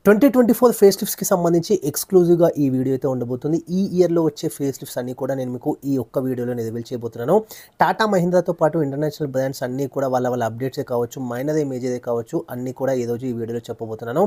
2024 face లిఫ్ట్స్‌కి సంబంధించి ఎక్స్‌క్లూజివ్‌గా ఈ వీడియో అయితే ఉండబోతుంది. ఈ ఇయర్‌లో వచ్చే ఫేస్ లిఫ్ట్స్ అన్నీ కూడా నేను మీకు ఈ ఒక్క వీడియోలో రివీల్ చేయబోతున్నాను. టాటా మహీంద్రాతో పాటు ఇంటర్నేషనల్ బ్రాండ్స్ అన్నీ కూడా వాళ్ళ అప్డేట్సే కావచ్చు, మైనరే మేజరే కావచ్చు, అన్నీ కూడా ఈరోజు ఈ వీడియోలో చెప్పబోతున్నాను.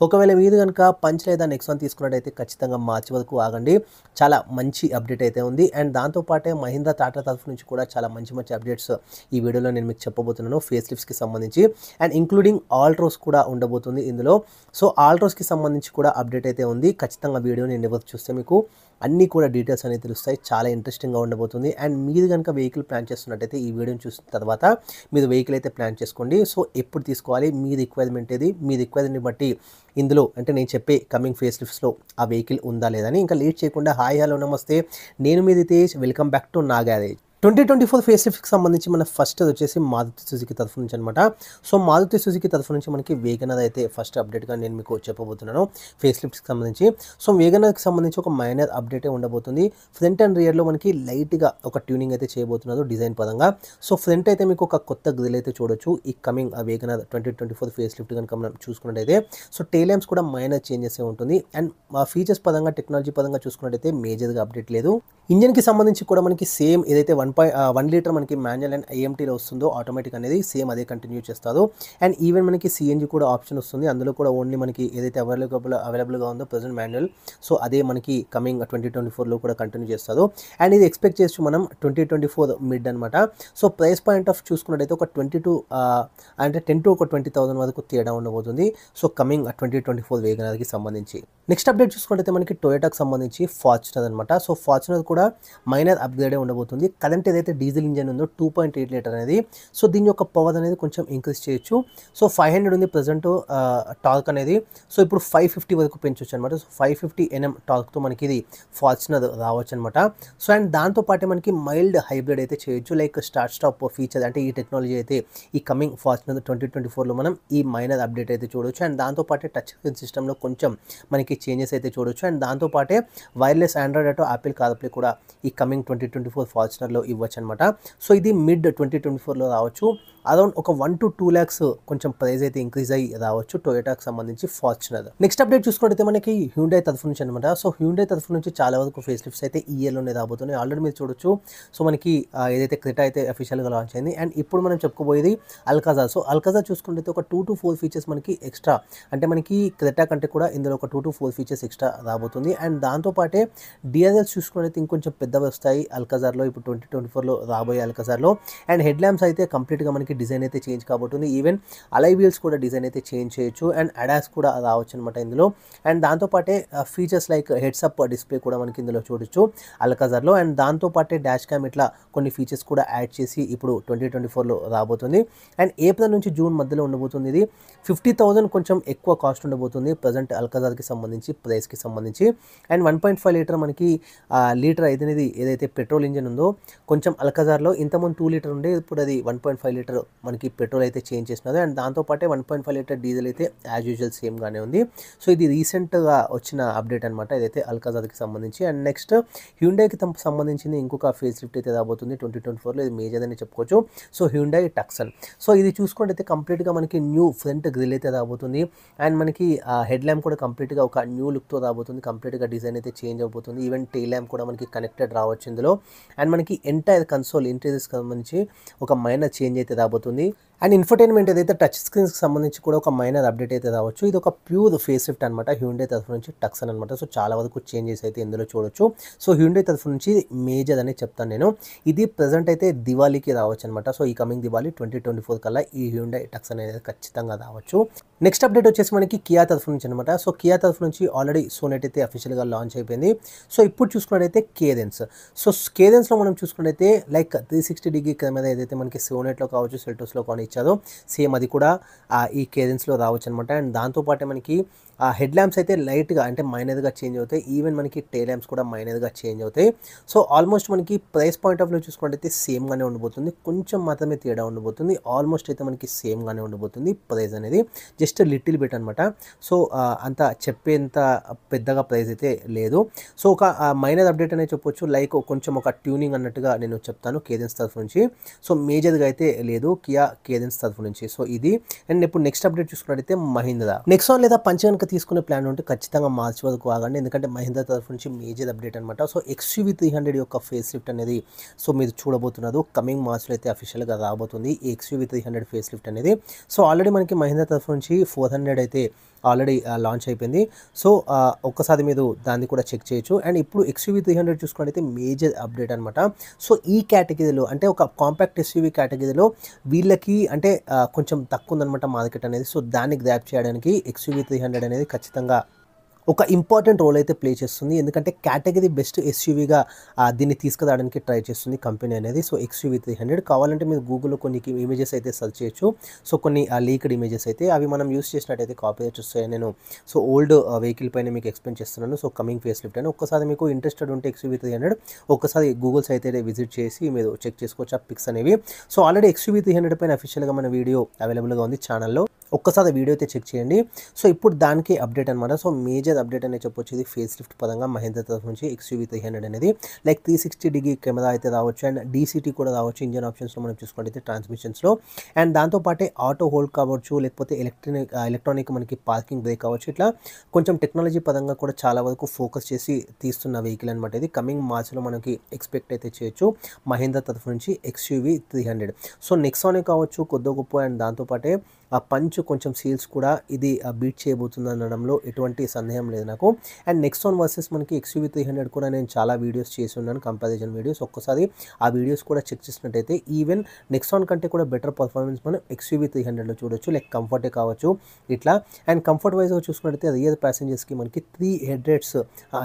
ఒకవేళ మీరు గనుక పంచ్ లేదా నెక్సాన్ తీసుకున్నట్టయితే ఖచ్చితంగా మార్చి వరకు ఆగండి. చాలా మంచి అప్డేట్ అయితే ఉంది. అండ్ దాంతో పాటే మహీంద్రా, టాటా తరఫు నుంచి కూడా చాలా మంచి అప్డేట్స్ ఈ వీడియోలో నేను మీకు చెప్పబోతున్నాను ఫేస్ లిఫ్ట్స్‌కి సంబంధించి. అండ్ ఇంక్లూడింగ్ ఆల్ట్రోస్ కూడా ఉండబోతుంది ఇందులో. సో ఆల్ట్రోస్‌కి సంబంధించి కూడా అప్డేట్ అయితే ఉంది. ఖచ్చితంగా వీడియోని ఎండ్ వరకు చూస్తే మీకు అన్నీ కూడా డీటెయిల్స్ అనేవి తెలుస్తాయి. చాలా ఇంట్రెస్టింగ్‌గా ఉండబోతుంది. అండ్ మీరు గనుక వెహికల్ ప్లాన్ చేస్తున్నట్టయితే ఈ వీడియోని చూసిన తర్వాత మీరు వెహికల్ అయితే ప్లాన్ చేసుకోండి. సో ఎప్పుడు తీసుకోవాలి, మీ రిక్వైర్మెంట్ ఏది, మీ రిక్వైర్మెంట్‌ని బట్టి ఇందులో అంటే నేను చెప్పే కమింగ్ ఫేస్ లిఫ్ట్స్‌లో ఆ వెహికల్ ఉందా లేదా అని ఇంకా లేట్ చేయకుండా హాయ్ హలో నమస్తే, నేను మీ రితేష్, వెల్కమ్ బ్యాక్ టు నా గ్యారేజ్. 2024 ఫేస్ లిఫ్ట్‌కి సంబంధించి మన ఫస్ట్ వచ్చేసి మారుతి సుజుకి తరఫు నుంచి అనమాట. సో మారుతి సుజుకి తరఫు నుంచి మనకి వేగనర్ అయితే ఫస్ట్ అప్డేట్‌గా నేను మీకు చెప్పబోతున్నాను ఫేస్ లిఫ్ట్‌కి సంబంధించి. సో వేగనర్‌కి సంబంధించి ఒక మైనర్ అప్డేటే ఉండబోతుంది. ఫ్రంట్ అండ్ రియర్‌లో మనకి లైట్‌గా ఒక ట్యూనింగ్ అయితే చేయబోతున్నారు డిజైన్ పరంగా. సో ఫ్రంట్ అయితే మీకు ఒక కొత్త గ్రిల్ అయితే చూడొచ్చు ఈ కమింగ్ వేగనర్ 2024 ఫేస్ లిఫ్ట్ కనుక మనం చూసుకున్నట్టయితే. సో టెయిల్ ల్యాంప్స్ కూడా మైనర్ చేంజెస్ ఉంటుంది. అండ్ ఫీచర్స్ పరంగా, టెక్నాలజీ పరంగా చూసుకున్నట్టయితే మేజర్‌గా అప్డేట్ లేదు. ఇంజిన్‌కి సంబంధించి కూడా మనకి సేమ్ ఏదైతే 1 లీటర్ మనకి మాన్యువల్ అండ్ ఐఎంటీలో వస్తుందో ఆటోమేటిక్ అనేది సేమ్ అదే కంటిన్యూ చేస్తారు. అండ్ ఈవెన్ మనకి సిఎన్జి కూడా ఆప్షన్ వస్తుంది. అందులో కూడా ఓన్లీ మనకి ఏదైతే అవైలబుల్గా ఉందో ప్రెజెంట్ మాన్యువల్, సో అదే మనకి కమింగ్ 2024లో కూడా కంటిన్యూ చేస్తారు. అండ్ ఇది ఎక్స్పెక్ట్ చేయొచ్చు మనం 2024 మిడ్ అనమాట. సో ప్రైస్ పాయింట్ ఆఫ్ చూసుకున్నట్టయితే ఒక 22 అంటే 10 to 20,000 వరకు తేడా ఉండబోతుంది. సో కమింగ్ 2024 వేగనర్కి సంబంధించి. నెక్స్ట్ అప్డేట్ చూసుకున్నట్టయితే మనకి టొయోటాకి సంబంధించి ఫార్చునర్ అనమాట. సో ఫార్చునర్ కూడా మైనర్ అప్గ్రేడే ఉండబోతుంది. కరెంట్ ఏదైతే డీజిల్ ఇంజన్ ఉందో 2.8 లీటర్ అనేది, సో దీని యొక్క పవర్ అనేది కొంచెం ఇంక్రీజ్ చేయొచ్చు. సో 500 ఉంది ప్రజెంట్ టార్క్ అనేది. సో ఇప్పుడు 550 వరకు పెంచవచ్చు అనమాట. సో 550 Nm టార్క్తో మనకి ఇది ఫార్చునర్ రావచ్చు అనమాట. సో అండ్ దాంతోపాటే మనకి మైల్డ్ హైబ్రిడ్ అయితే చేయొచ్చు, లైక్ స్టార్ట్ స్టాప్ ఫీచర్ అంటే ఈ టెక్నాలజీ అయితే ఈ కమింగ్ ఫార్చునర్ 2024లో మనం ఈ మైనర్ అప్డేట్ అయితే చూడవచ్చు. అండ్ దాంతోపాటే టచ్ స్క్రీన్ సిస్టంలో కొంచెం మనకి చేంజెస్ అయితే చూడవచ్చు. అండ్ దాంతోపాటే wireless Android Auto, Apple CarPlay కూడా ఈ కమింగ్ 2024 ఫార్చునర్లో ఇవ్వచ్చు అనమాట. సో ఇది మిడ్ 2024లో రావచ్చు. అరౌండ్ ఒక 1 to 2 lakhs కొంచెం ప్రైస్ అయితే ఇంక్రీజ్ అయ్యి రావచ్చు టొయోటాకి సంబంధించి ఫార్చునర్. నెక్స్ట్ అప్డేట్ చూసుకుంటే మనకి హ్యూండై తరఫు నుంచి అనమాట. సో హ్యూండై తరఫు నుంచి చాలా వరకు ఫేస్ లిఫ్ట్స్ అయితే ఈ ఇయర్లోనే రాబోతున్నాయి. ఆల్రెడీ మీరు చూడొచ్చు. సో మనకి ఏదైతే క్రెటా అయితే అఫీషియల్గా లాంచ్ అయింది. అండ్ ఇప్పుడు మనం చెప్పుకోబోయేది అల్కాజార్. సో అల్కాజార్ చూసుకుంటే ఒక 2 to 4 ఫీచర్స్ మనకి ఎక్స్ట్రా, అంటే మనకి క్రెటా కంటే కూడా ఇందులో ఒక 2 to 4 ఫీచర్స్ ఎక్స్ట్రా రాబోతుంది. అండ్ దాంతోపాటే డిఆర్ఎల్స్ చూసుకుంటే ఇంకొంచెం పెద్దవి వస్తాయి అల్కాజార్లో, ఇప్పుడు 2024లో రాబోయే అల్కాజార్లో. అండ్ హెడ్ ల్యాంప్స్ అయితే కంప్లీట్గా మనకి డిజైన్ అయితే చేంజ్ కాబోతుంది. ఈవెన్ అలై వీల్స్ కూడా డిజైన్ అయితే చేంజ్ చేయొచ్చు. అండ్ అడాస్ కూడా రావచ్చు అనమాట ఇందులో. అండ్ దాంతోపాటే features like heads up display కూడా మనకి ఇందులో చూడొచ్చు అల్కాజార్లో. అండ్ దాంతోపాటే డాష్ క్యామ్ ఇట్లా కొన్ని ఫీచర్స్ కూడా యాడ్ చేసి ఇప్పుడు 2024లో రాబోతుంది. అండ్ ఏప్రిల్ నుంచి జూన్ మధ్యలో ఉండబోతుంది. ఇది 50,000 కొంచెం ఎక్కువ కాస్ట్ ఉండబోతుంది ప్రజెంట్ అల్కాజార్కి సంబంధించి ప్రైస్కి సంబంధించి. అండ్ 1.5 లీటర్ మనకి లీటర్ ఐదునేది ఏదైతే పెట్రోల్ ఇంజిన్ ఉందో కొంచెం అల్కాజార్లో ఇంతకుముందు 2 లీటర్ ఉండే, ఇప్పుడు అది 1.5 లీటర్ మనకి పెట్రోల్ అయితే చేంజ్ చేసినది. అండ్ దాంతోపాటే 1.5 లీటర్ డీజిల్ అయితే యాజ్ యూజువల్ సేమ్గానే ఉంది. సో ఇది రీసెంట్గా వచ్చిన అప్డేట్ అనమాట ఇదైతే అల్కాజార్కి సంబంధించి. అండ్ నెక్స్ట్ హ్యూండైకి సంబంధించింది ఇంకొక ఫేస్ లిఫ్ట్ అయితే రాబోతుంది 2024లో. ఇది మేజర్ అని చెప్పుకోవచ్చు. So Hyundai Tucson. సో ఇది చూసుకుంటే కంప్లీట్గా మనకి న్యూ ఫ్రంట్ గ్రిల్ అయితే రాబోతుంది. అండ్ మనకి హెడ్ ల్యాంప్ కూడా కంప్లీట్గా ఒక న్యూ లుక్తో రాబోతుంది. కంప్లీట్గా డిజైన్ అయితే చేంజ్ అయిపోతుంది. ఈవెన్ టెయిల్ ల్యాంప్ కూడా మనకి కనెక్టెడ్ రావచ్చు ఇందులో. అండ్ మనకి ఎంటైర్ కన్సోల్ ఇంటీరియర్స్కి సంబంధించి ఒక మైనర్ చేంజ్ అయితే రాబోతుంది. అండ్ ఇన్ఫర్టైన్మెంట్ ఏదైతే టచ్ స్క్రీన్స్కి సంబంధించి కూడా ఒక మైనర్ అప్డేట్ అయితే రావచ్చు. ఇది ఒక ప్యూర్ ఫేస్ లిఫ్ట్ అనమాట హ్యూండై తరఫు నుంచి టక్సన్ అనమాట. సో చాలా వరకు చేంజెస్ అయితే ఇందులో చూడొచ్చు. సో హ్యూండై తరఫు నుంచి మేజర్ అని చెప్తాను నేను. ఇది ప్రజెంట్ అయితే దివాళీకి రావచ్చు అనమాట. సో ఈ కమింగ్ దివాళీ 2024 కల్లా ఈ హ్యూండై టక్సన్ అనేది ఖచ్చితంగా రావచ్చు. నెక్స్ట్ అప్డేట్ వచ్చేసి మనకి కియా తరఫు నుంచి అనమాట. సో కియా తరఫు నుంచి ఆల్రెడీ సోనెట్ అయితే అఫీషియల్గా లాంచ్ అయిపోయింది. సో ఇప్పుడు చూసుకున్నట్టయితే కేడెన్స్. సో కేడెన్స్లో మనం చూసుకున్నట్టయితే లైక్ 360 డిగ్రీ కెమెరా ఏదైతే మనకి సోనెట్లో కావచ్చు, సెల్టోస్లో కానీ ఇచ్చారో సేమ్ అది కూడా ఈ కేడెన్స్లో రావచ్చు అనమాట. అండ్ దాంతోపాటే మనకి హెడ్ ల్యాంప్స్ అయితే లైట్గా అంటే మైనర్గా చేంజ్ అవుతాయి. ఈవెన్ మనకి టెయిల్ ల్యాంప్స్ కూడా మైనర్గా చేంజ్ అవుతాయి. సో ఆల్మోస్ట్ మనకి ప్రైస్ పాయింట్ ఆఫ్ వ్యూ చూసుకుంటే సేమ్గానే ఉండబోతుంది. కొంచెం మాత్రమే తేడా ఉండబోతుంది. ఆల్మోస్ట్ అయితే మనకి సేమ్గానే ఉండబోతుంది ప్రైస్ అనేది, జస్ట్ లిటిల్ బిట్ అనమాట. సో అంత చెప్పేంత పెద్దగా ప్రైస్ అయితే లేదు. సో ఒక మైనర్ అప్డేట్ అనేది చెప్పొచ్చు, లైక్ కొంచెం ఒక ట్యూనింగ్ అన్నట్టుగా నేను చెప్తాను కేడెన్స్ తరఫు నుంచి. సో మేజర్గా అయితే లేదు వేదెన్స్ తరఫు నుంచి. సో ఇది అండ్ ఇప్పుడు నెక్స్ట్ అప్డేట్ చూసుకున్నట్టయితే మహీంద్రా నెక్సాన్ లేదా పంచ్ కనుక తీసుకునే ప్లాన్ ఉంటే ఖచ్చితంగా మార్చి వరకు ఆగండి, ఎందుకంటే మహీంద్రా తరఫు నుంచి మేజర్ అప్డేట్ అనమాట. సో XUV 300 యొక్క ఫేస్ లిఫ్ట్ అనేది సో మీరు చూడబోతున్నారు కమింగ్ మార్చ్లో అయితే అఫీషియల్గా రాబోతుంది ఈ XUV 300 ఫేస్ లిఫ్ట్ అనేది. సో ఆల్రెడీ మనకి మహీంద్రా తరఫు నుంచి 400 అయితే ఆల్రెడీ లాంచ్ అయిపోయింది. సో ఒక్కసారి మీరు దాన్ని కూడా చెక్ చేయొచ్చు. అండ్ ఇప్పుడు XUV 300 చూసుకున్నట్టయితే మేజర్ అప్డేట్ అనమాట. సో ఈ కేటగిరీలో అంటే ఒక కాంపాక్ట్ SUV కేటగిరీలో వీళ్ళకి అంటే కొంచెం తక్కువ ఉందన్నమాట మార్కెట్ అనేది. సో దాన్ని గ్రాప్ చేయడానికి XUV 300 అనేది ఖచ్చితంగా ఒక ఇంపార్టెంట్ రోల్ అయితే ప్లే చేస్తుంది, ఎందుకంటే కేటగిరీ బెస్ట్ SUVగా దీన్ని తీసుకురావడానికి ట్రై చేస్తుంది కంపెనీ అనేది. సో XUV 300 కావాలంటే మీరు గూగుల్లో కొన్ని ఇమేజెస్ అయితే సెర్చ్ చేయొచ్చు. సో కొన్ని లీక్డ్ ఇమేజెస్ అయితే అవి మనం యూస్ చేసినట్టయితే కాపీరైట్ వస్తాయి. నేను సో ఓల్డ్ వెహికల్ పైన మీకు ఎక్స్ప్లెయిన్ చేస్తున్నాను. సో కమింగ్ ఫేస్ లిఫ్ట్ అని ఒక్కసారి మీకు ఇంట్రెస్టెడ్ ఉంటే XUV 300 ఒక్కసారి గూగుల్ సైట్ అయితే విజిట్ చేసి మీరు చెక్ చేసుకోవచ్చు ఆ పిక్స్ అనేవి. సో ఆల్రెడీ XUV 300 పైన అఫీషియల్గా మన వీడియో అవైలబుల్గా ఉంది ఛానల్లో, ఒక్కసారి వీడియో అయితే చెక్ చేయండి. సో ఇప్పుడు దానికి అప్డేట్ అనమాట. సో మేజర్ అప్డేట్ అనేది చెప్పొచ్చు ఇది ఫేస్ లిఫ్ట్ పరంగా మహీంద్రా తరఫు నుంచి XUV 300 అనేది లైక్ 360 కెమెరా అయితే రావచ్చు అండ్ DCT కూడా రావచ్చు ఇంజన్ ఆప్షన్స్లో మనం చూసుకుంటే ట్రాన్స్మిషన్స్లో. అండ్ దాంతోపాటే ఆటో హోల్డ్ కావచ్చు, లేకపోతే ఎలక్ట్రానిక్ మనకి పార్కింగ్ బ్రేక్ కావచ్చు. ఇట్లా కొంచెం టెక్నాలజీ పరంగా కూడా చాలా వరకు ఫోకస్ చేసి తీస్తున్న వెహికల్ అనమాట ఇది. కమింగ్ మార్చ్లో మనకి ఎక్స్పెక్ట్ అయితే చేయొచ్చు మహీంద్రా తరఫు నుంచి XUV 300. సో నెక్సానే కావచ్చు కొద్ది గొప్ప అండ్ దాంతోపాటే ఆ పంచ్ కొంచెం సేల్స్ కూడా ఇది బీట్ చేయబోతుంది అనడంలో ఎటువంటి సందేహం లేదు నాకు. అండ్ నెక్సాన్ వర్సెస్ మనకి XUV 300 కూడా నేను చాలా వీడియోస్ చేసి ఉన్నాను, కంపారిజన్ వీడియోస్. ఒక్కసారి ఆ వీడియోస్ కూడా చెక్ చేసినట్టయితే ఈవెన్ నెక్సాన్ కంటే కూడా బెటర్ పర్ఫార్మెన్స్ మనం XUV 300లో చూడొచ్చు, లైక్ కంఫర్టే కావచ్చు ఇట్లా. అండ్ కంఫర్ట్ వైజ్గా చూసుకున్నట్టయితే రియర్ ప్యాసింజర్స్కి మనకి 3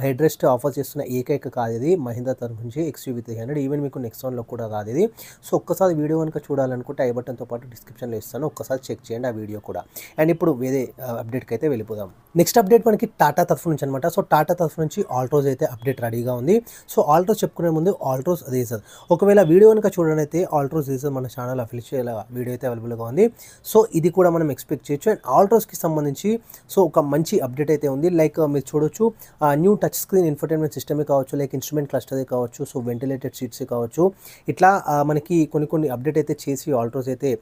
హెడ్ రెస్ట్ ఆఫర్ చేస్తున్న ఏకైక కాదు ఇది మహీంద్రా తరఫు నుంచి XUV 300. ఈవెన్ మీకు నెక్సాన్లో కూడా కాదు ఇది. సో ఒక్కసారి వీడియో కనుక చూడాలనుకుంటే ఐ బటన్తో పాటు డిస్క్రిప్షన్లో ఇస్తాను, ఒక్కసారి చెక్ చేయండి ఆ వీడియో కూడా. అండ్ ఇప్పుడు వేరే అప్డేట్కి అయితే వెళ్ళిపోదాం. నెక్స్ట్ అప్డేట్ మనకి టాటా తరఫు నుంచి అనమాట. సో టాటా తరఫు నుంచి ఆల్ట్రోజ్ అయితే అప్డేట్ రెడీగా ఉంది. సో ఆల్ట్రోజ్ చెప్పుకునే ముందు ఆల్ట్రోజ్ రేజర్, ఒకవేళ వీడియో కనుక చూడనైతే ఆల్ట్రోజ్ రేజర్ మన ఛానల్ అఫీషియల్ వీడియో అయితే అవైలబుల్గా ఉంది. సో ఇది కూడా మనం ఎక్స్పెక్ట్ చేయొచ్చు. అండ్ ఆల్ట్రోజ్కి సంబంధించి సో ఒక మంచి అప్డేట్ అయితే ఉంది. లైక్ మీరు చూడొచ్చు న్యూ టచ్ స్క్రీన్ ఇన్ఫర్టైన్మెంట్ సిస్టమే కావచ్చు, లైక్ ఇన్స్ట్రుమెంట్ క్లస్టరే కావచ్చు, సో వెంటిలేటెడ్ సీట్సే కావచ్చు. ఇట్లా మనకి కొన్ని అప్డేట్ అయితే చేసి ఆల్ట్రోజ్ అయితే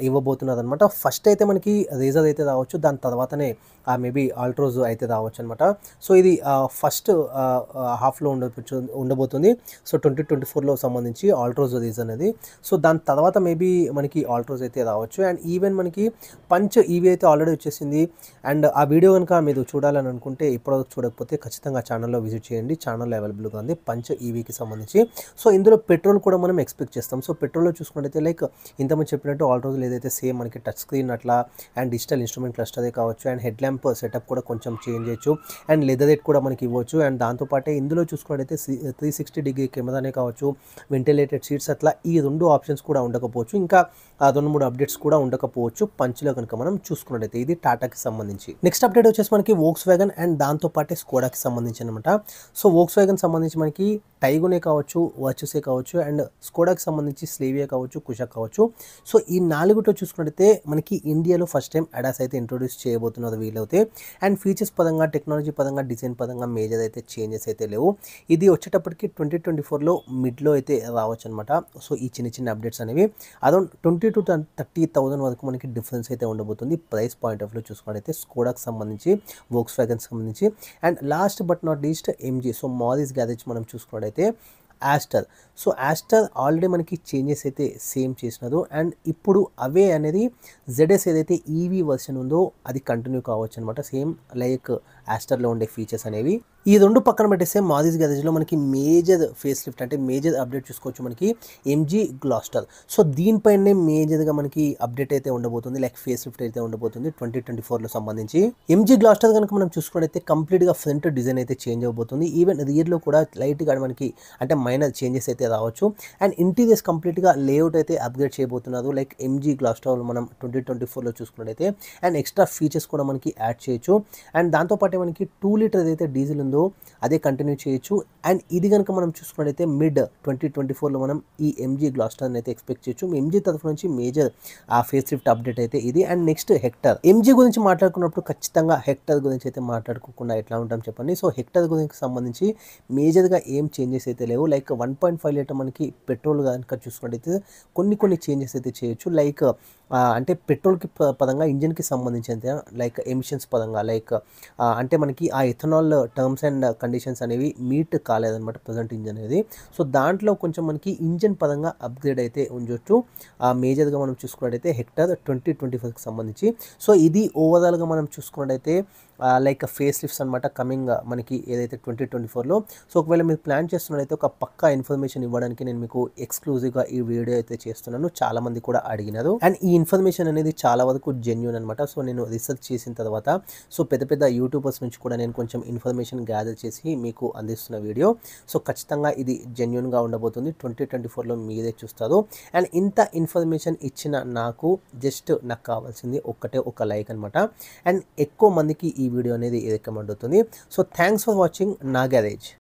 ఇవ్వబోతున్నారు అనమాట. ఫస్ట్ అయితే మనకి రేజర్ అయితే రావచ్చు, దాని తర్వాతనే మేబీ ఆల్ట్రోజ్ అయితే రావచ్చు అనమాట. సో ఇది ఫస్ట్ హాఫ్లో ఉండబోతుంది. సో 2024లో సంబంధించి ఆల్ట్రోజ్ రేజర్ అనేది. సో దాని తర్వాత మేబీ మనకి ఆల్ట్రోజ్ అయితే రావచ్చు. అండ్ ఈవెన్ మనకి పంచ్ ఈవీ అయితే ఆల్రెడీ వచ్చేసింది. అండ్ ఆ వీడియో కనుక మీరు చూడాలని అనుకుంటే ఇప్పటివరకు చూడకపోతే ఖచ్చితంగా ఛానల్లో విజిట్ చేయండి, ఛానల్లో అవైలబుల్గా ఉంది పంచ్ ఈవీకి సంబంధించి. సో ఇందులో పెట్రోల్ కూడా మనం ఎక్స్పెక్ట్ చేస్తాం. సో పెట్రోల్లో చూసుకున్నట్టయితే లైక్ ఇంతమంది చెప్పినట్టు ఆల్ట్రోజ్లో ఏదైతే సేమ్ మనకి టచ్ స్క్రీన్ అట్లా అండ్ డిజిటల్ ఇన్స్ట్రుమెంట్ క్లస్టరే కావచ్చు, అండ్ హెడ్ ల్యాంప్ సెటప్ కూడా కొంచెం చేంజ్ చేయొచ్చు, అండ్ లెదర్ రేట్ కూడా మనకి ఇవ్వచ్చు. అండ్ దాంతోపాటే ఇందులో చూసుకున్నట్టయితే 360 కెమెరానే కావచ్చు, వెంటిలేటెడ్ సీట్స్ అట్లా ఈ 2 ఆప్షన్స్ కూడా ఉండకపోవచ్చు, ఇంకా 2-3 అప్డేట్స్ కూడా ఉండకపోవచ్చు పంచ్లో కనుక మనం చూసుకున్నట్టయితే. ఇది టాటాకి సంబంధించి. నెక్స్ట్ అప్డేట్ వచ్చేసి మనకి వోక్స్ వ్యాగన్ అండ్ దాంతోపాటే స్కోడాకి సంబంధించి అనమాట. సో వోక్స్ వ్యాగన్ సంబంధించి మనకి టైగోనే కావచ్చు, వర్చసే కావచ్చు, అండ్ స్కోడాకి సంబంధించి స్లేవియా కావచ్చు, కుషాక్ కావచ్చు. సో ఈ 4 చూసుకున్నట్టయితే మనకి ఇండియాలో ఫస్ట్ టైం అడాస్ అయితే ఇంట్రొడ్యూస్ చేయబోతున్నారు వీళ్ళైతే. అండ్ ఫీచర్స్ పరంగా, టెక్నాలజీ పరంగా, డిజైన్ పరంగా మేజర్ అయితే చేంజెస్ అయితే లేవు. ఇది వచ్చేటప్పటికి 2024లో మిడ్లో అయితే రావచ్చు అనమాట. సో ఈ చిన్న అప్డేట్స్ అనేవి అరౌండ్ 20,000 to 30,000 వరకు మనకి డిఫరెన్స్ అయితే ఉండబోతుంది ప్రైస్ పాయింట్ ఆఫ్ వ్యూ చూసుకున్నట్టయితే స్కోడాకి సంబంధించి, వోక్స్ వ్యాగన్ సంబంధించి. And last but not least MG, so Morris Garage మనం చూసుకున్నట్టయితే ఆస్టర్. సో ఆస్టర్ ఆల్రెడీ మనకి చేంజెస్ అయితే సేమ్ చేసినారు. అండ్ ఇప్పుడు అవే అనేది ZS ఏదైతే ఈవీ వర్షన్ ఉందో అది కంటిన్యూ కావచ్చు అనమాట, సేమ్ లైక్ ఆస్టర్లో ఉండే ఫీచర్స్ అనేవి. ఈ 2 పక్కన పెట్టేస్తే మారిస్ గ్యారేజ్లో మనకి మేజర్ ఫేస్ లిఫ్ట్ అంటే మేజర్ అప్డేట్ చూసుకోవచ్చు మనకి MG గ్లాస్టర్. సో దీనిపైనే మేజర్గా మనకి అప్డేట్ అయితే ఉండబోతుంది, లైక్ ఫేస్ లిఫ్ట్ అయితే ఉండబోతుంది 2024లో సంబంధించి. MG గ్లాస్టర్ కనుక మనం చూసుకున్నట్టయితే కంప్లీట్గా ఫ్రంట్ డిజైన్ అయితే చేంజ్ అవబోతుంది. ఈవెన్ రియర్లో కూడా లైట్గా మనకి అంటే మైనర్ చేంజెస్ అయితే రావచ్చు. అండ్ ఇంటీరియర్స్ కంప్లీట్గా లేఅవుట్ అయితే అప్గ్రేడ్ చేయబోతున్నారు, లైక్ MG గ్లాస్టర్ మనం 2024లో చూసుకున్నట్టయితే. అండ్ ఎక్స్ట్రా ఫీచర్స్ కూడా మనకి యాడ్ చేయొచ్చు. అండ్ దాంతోపాటు మనకి 2 లీటర్ అయితే డీజిల్ ఉందో ఉందో అదే కంటిన్యూ చేయొచ్చు. అండ్ ఇది కనుక మనం చూసుకున్నట్టయితే మిడ్ 2024లో మనం ఈ ఎంజీ గ్లాస్టర్ని అయితే ఎక్స్పెక్ట్ చేయొచ్చు. ఎంజీ తరఫు నుంచి మేజర్ ఆ ఫేస్ లిఫ్ట్ అప్డేట్ అయితే ఇది. And next hectare. ఎంజీ గురించి మాట్లాడుకున్నప్పుడు ఖచ్చితంగా హెక్టర్ గురించి అయితే మాట్లాడుకోకుండా ఎట్లా ఉంటాం చెప్పండి. సో హెక్టర్ గురించి సంబంధించి మేజర్గా ఏం చేంజెస్ అయితే లేవు. లైక్ 1.5 లీటర్ మనకి పెట్రోల్ కనుక చూసుకున్నట్టయితే కొన్ని చేంజెస్ అయితే చేయొచ్చు. లైక్ అంటే పెట్రోల్కి పరంగా ఇంజిన్కి సంబంధించి లైక్ ఎమిషన్స్ పరంగా లైక్ అంటే మనకి ఆ ఎథనాల్ టర్మ్స్ అండ్ కండిషన్స్ అనేవి మీట్ కాలేదన్నమాట ప్రజెంట్ ఇంజిన్ అనేది. సో దాంట్లో కొంచెం మనకి ఇంజిన్ పరంగా అప్గ్రేడ్ అయితే ఉండొచ్చు మేజర్గా మనం చూసుకున్నట్టయితే హెక్టర్ 2025కి సంబంధించి. సో ఇది ఓవరాల్గా మనం చూసుకున్నట్టయితే లైక్ ఫేస్ లిఫ్ట్స్ అనమాట కమింగ్ మనకి ఏదైతే 2024లో. సో ఒకవేళ మీరు ప్లాన్ చేస్తున్నట్టయితే ఒక పక్కా ఇన్ఫర్మేషన్ ఇవ్వడానికి నేను మీకు ఎక్స్క్లూజివ్గా ఈ వీడియో అయితే చేస్తున్నాను. చాలామంది కూడా అడిగినారు అండ్ ఈ ఇన్ఫర్మేషన్ అనేది చాలా వరకు జెన్యూన్ అనమాట. సో నేను రీసెర్చ్ చేసిన తర్వాత సో పెద్ద యూట్యూబర్స్ నుంచి కూడా నేను కొంచెం ఇన్ఫర్మేషన్ గ్యాదర్ చేసి మీకు అందిస్తున్న వీడియో. సో ఖచ్చితంగా ఇది జెన్యూన్గా ఉండబోతుంది. 2024లో మీరే చూస్తారు. అండ్ ఇంత ఇన్ఫర్మేషన్ ఇచ్చిన నాకు కావాల్సింది ఒక లైక్ అనమాట. అండ్ ఎక్కువ మందికి ఈ వీడియో అనేది రికమెండ్ అవుతుంది. సో థ్యాంక్స్ ఫర్ వాచింగ్ నా గ్యారేజ్.